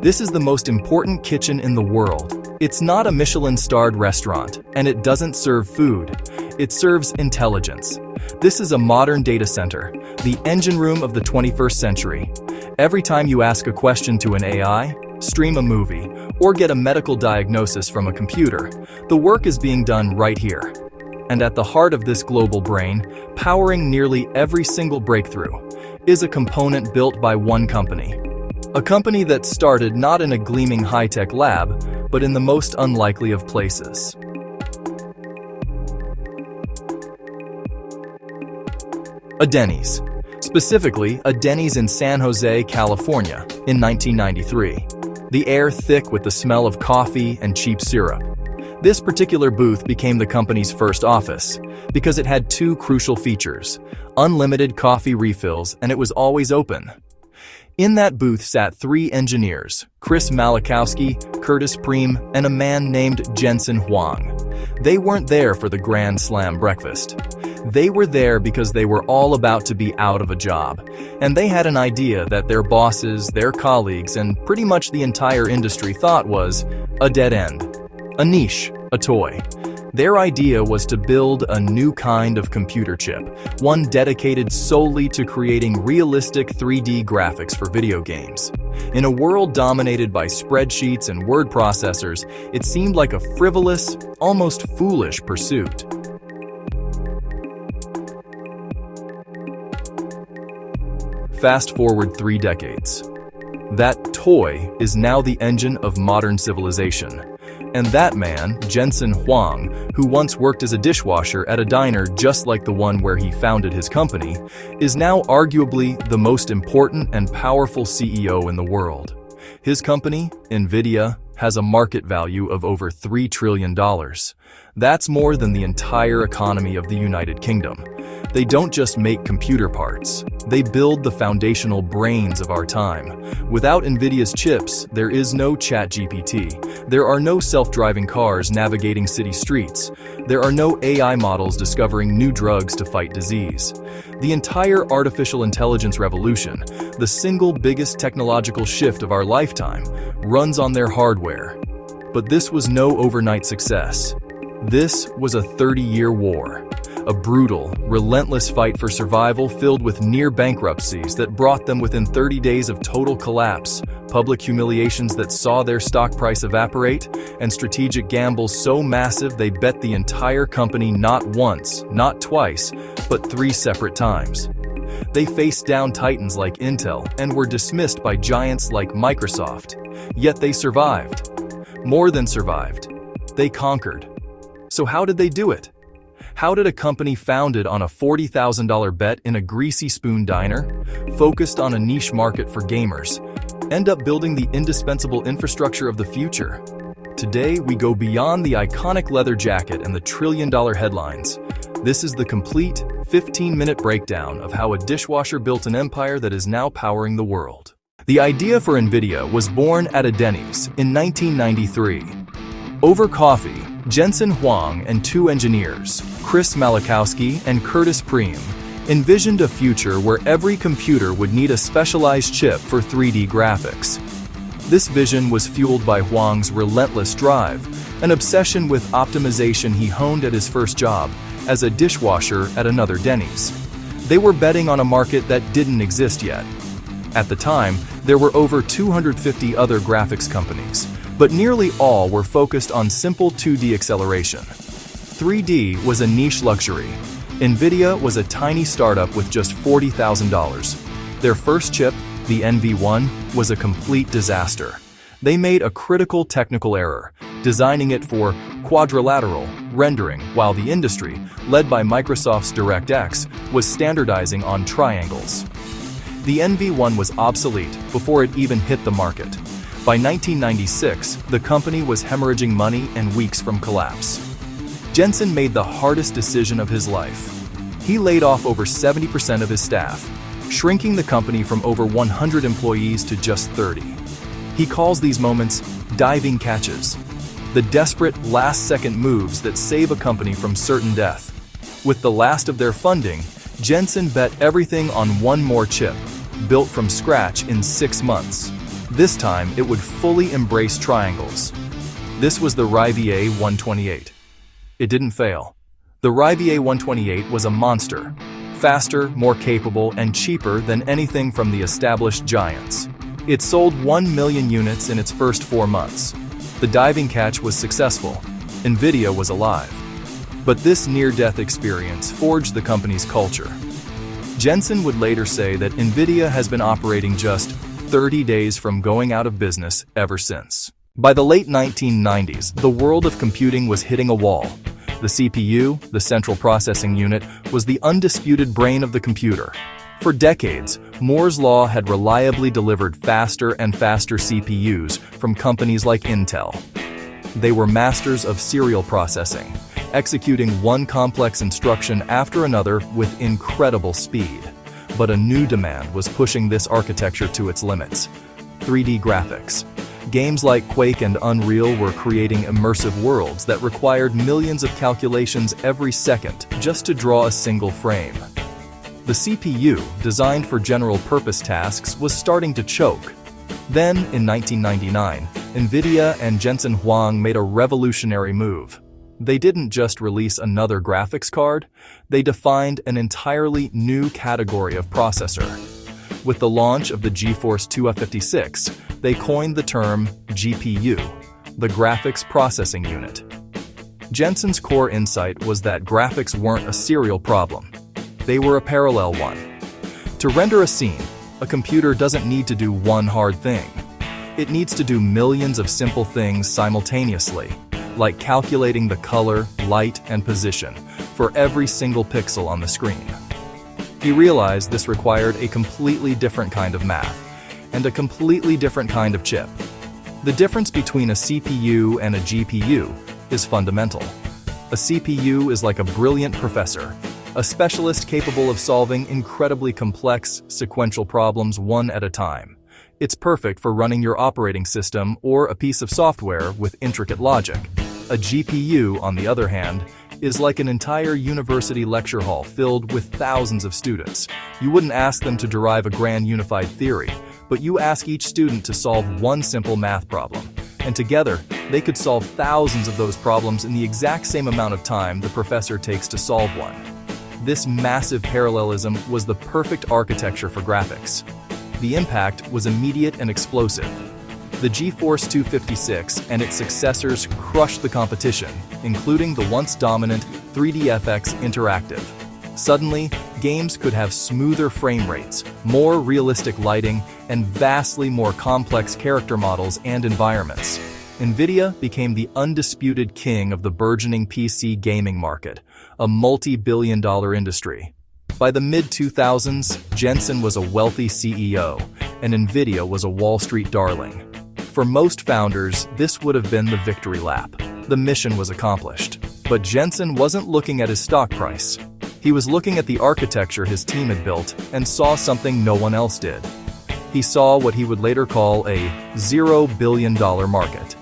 This is the most important kitchen in the world. It's not a Michelin-starred restaurant, and it doesn't serve food. It serves intelligence. This is a modern data center, the engine room of the 21st century. Every time you ask a question to an AI, stream a movie, or get a medical diagnosis from a computer, the work is being done right here. And at the heart of this global brain, powering nearly every single breakthrough, is a component built by one company. A company that started not in a gleaming high-tech lab, but in the most unlikely of places. A Denny's. Specifically, a Denny's in San Jose, California, in 1993. The air thick with the smell of coffee and cheap syrup. This particular booth became the company's first office because it had two crucial features: unlimited coffee refills, and it was always open. In that booth sat three engineers, Chris Malachowski, Curtis Preem, and a man named Jensen Huang. They weren't there for the Grand Slam breakfast. They were there because they were all about to be out of a job, and they had an idea that their bosses, their colleagues, and pretty much the entire industry thought was a dead end, a niche, a toy. Their idea was to build a new kind of computer chip, one dedicated solely to creating realistic 3D graphics for video games. In a world dominated by spreadsheets and word processors, it seemed like a frivolous, almost foolish pursuit. Fast forward 3 decades. That toy is now the engine of modern civilization. And that man, Jensen Huang, who once worked as a dishwasher at a diner just like the one where he founded his company, is now arguably the most important and powerful CEO in the world. His company, NVIDIA, has a market value of over $3 trillion. That's more than the entire economy of the United Kingdom. They don't just make computer parts. They build the foundational brains of our time. Without NVIDIA's chips, there is no ChatGPT. There are no self-driving cars navigating city streets. There are no AI models discovering new drugs to fight disease. The entire artificial intelligence revolution, the single biggest technological shift of our lifetime, runs on their hardware. But this was no overnight success. This was a 30-year war. A brutal, relentless fight for survival filled with near bankruptcies that brought them within 30 days of total collapse, public humiliations that saw their stock price evaporate, and strategic gambles so massive they bet the entire company not once, not twice, but 3 separate times. They faced down titans like Intel and were dismissed by giants like Microsoft. Yet they survived. More than survived. They conquered. So how did they do it? How did a company founded on a $40,000 bet in a greasy spoon diner, focused on a niche market for gamers, end up building the indispensable infrastructure of the future? Today, we go beyond the iconic leather jacket and the trillion-dollar headlines. This is the complete 15-minute breakdown of how a dishwasher built an empire that is now powering the world. The idea for NVIDIA was born at a Denny's in 1993. Over coffee, Jensen Huang and 2 engineers, Chris Malachowski and Curtis Preem, envisioned a future where every computer would need a specialized chip for 3D graphics. This vision was fueled by Huang's relentless drive, an obsession with optimization he honed at his first job as a dishwasher at another Denny's. They were betting on a market that didn't exist yet. At the time, there were over 250 other graphics companies, but nearly all were focused on simple 2D acceleration. 3D was a niche luxury. NVIDIA was a tiny startup with just $40,000. Their first chip, the NV1, was a complete disaster. They made a critical technical error, designing it for quadrilateral rendering, while the industry, led by Microsoft's DirectX, was standardizing on triangles. The NV1 was obsolete before it even hit the market. By 1996, the company was hemorrhaging money and weeks from collapse. Jensen made the hardest decision of his life. He laid off over 70% of his staff, shrinking the company from over 100 employees to just 30. He calls these moments diving catches, the desperate last-second moves that save a company from certain death. With the last of their funding, Jensen bet everything on one more chip, built from scratch in 6 months. This time, it would fully embrace triangles. This was the Rivier 128. It didn't fail. The Rivier 128 was a monster. Faster, more capable, and cheaper than anything from the established giants. It sold 1 million units in its first 4 months. The diving catch was successful. NVIDIA was alive. But this near-death experience forged the company's culture. Jensen would later say that NVIDIA has been operating just 30 days from going out of business ever since. By the late 1990s, the world of computing was hitting a wall. The CPU, the central processing unit, was the undisputed brain of the computer. For decades, Moore's Law had reliably delivered faster and faster CPUs from companies like Intel. They were masters of serial processing, executing one complex instruction after another with incredible speed. But a new demand was pushing this architecture to its limits: 3D graphics. Games like Quake and Unreal were creating immersive worlds that required millions of calculations every second just to draw a single frame. The CPU, designed for general-purpose tasks, was starting to choke. Then, in 1999, NVIDIA and Jensen Huang made a revolutionary move. They didn't just release another graphics card, they defined an entirely new category of processor. With the launch of the GeForce 256, they coined the term GPU, the Graphics Processing Unit. Jensen's core insight was that graphics weren't a serial problem. They were a parallel one. To render a scene, a computer doesn't need to do one hard thing. It needs to do millions of simple things simultaneously, like calculating the color, light, and position for every single pixel on the screen. He realized this required a completely different kind of math, and a completely different kind of chip. The difference between a CPU and a GPU is fundamental. A CPU is like a brilliant professor, a specialist capable of solving incredibly complex, sequential problems one at a time. It's perfect for running your operating system or a piece of software with intricate logic. A GPU, on the other hand, is like an entire university lecture hall filled with thousands of students. You wouldn't ask them to derive a grand unified theory, but you ask each student to solve one simple math problem. And together, they could solve thousands of those problems in the exact same amount of time the professor takes to solve one. This massive parallelism was the perfect architecture for graphics. The impact was immediate and explosive. The GeForce 256 and its successors crushed the competition, including the once dominant 3DFX Interactive. Suddenly, games could have smoother frame rates, more realistic lighting, and vastly more complex character models and environments. NVIDIA became the undisputed king of the burgeoning PC gaming market, a multi-billion-dollar industry. By the mid-2000s, Jensen was a wealthy CEO, and NVIDIA was a Wall Street darling. For most founders, this would have been the victory lap. The mission was accomplished. But Jensen wasn't looking at his stock price. He was looking at the architecture his team had built and saw something no one else did. He saw what he would later call a $0 billion market.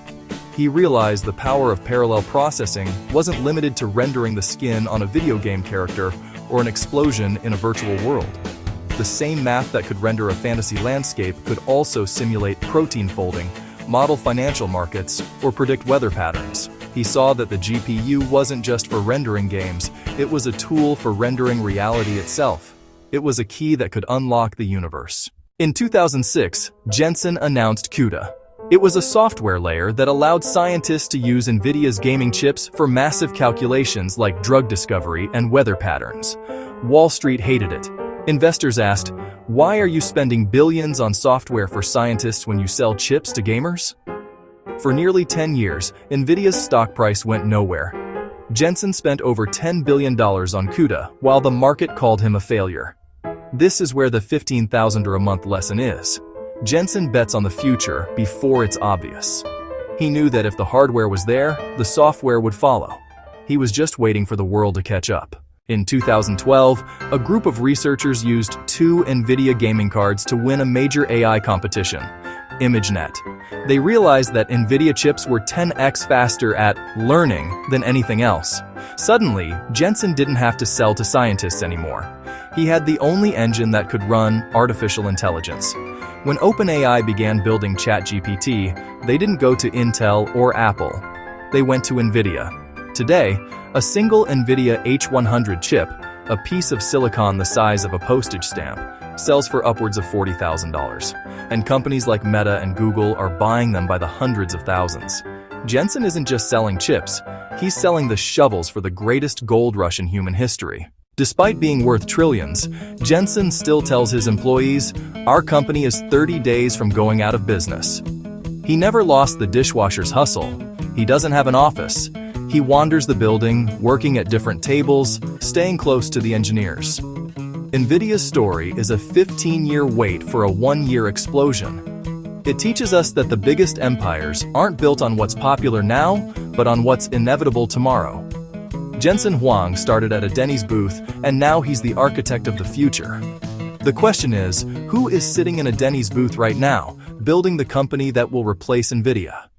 He realized the power of parallel processing wasn't limited to rendering the skin on a video game character or an explosion in a virtual world. The same math that could render a fantasy landscape could also simulate protein folding, model financial markets, or predict weather patterns. He saw that the GPU wasn't just for rendering games, it was a tool for rendering reality itself. It was a key that could unlock the universe. In 2006, Jensen announced CUDA. It was a software layer that allowed scientists to use NVIDIA's gaming chips for massive calculations like drug discovery and weather patterns. Wall Street hated it. Investors asked, "Why are you spending billions on software for scientists when you sell chips to gamers?" For nearly 10 years, NVIDIA's stock price went nowhere. Jensen spent over $10 billion on CUDA, while the market called him a failure. This is where the $15,000 a month lesson is. Jensen bets on the future before it's obvious. He knew that if the hardware was there, the software would follow. He was just waiting for the world to catch up. In 2012, a group of researchers used 2 NVIDIA gaming cards to win a major AI competition, ImageNet. They realized that NVIDIA chips were 10x faster at learning than anything else. Suddenly, Jensen didn't have to sell to scientists anymore. He had the only engine that could run artificial intelligence. When OpenAI began building ChatGPT, they didn't go to Intel or Apple. They went to NVIDIA. Today, a single NVIDIA H100 chip, a piece of silicon the size of a postage stamp, sells for upwards of $40,000. And companies like Meta and Google are buying them by the hundreds of thousands. Jensen isn't just selling chips, he's selling the shovels for the greatest gold rush in human history. Despite being worth trillions, Jensen still tells his employees, "Our company is 30 days from going out of business." He never lost the dishwasher's hustle. He doesn't have an office. He wanders the building, working at different tables, staying close to the engineers. NVIDIA's story is a 15-year wait for a 1-year explosion. It teaches us that the biggest empires aren't built on what's popular now, but on what's inevitable tomorrow. Jensen Huang started at a Denny's booth, and now he's the architect of the future. The question is, who is sitting in a Denny's booth right now, building the company that will replace NVIDIA?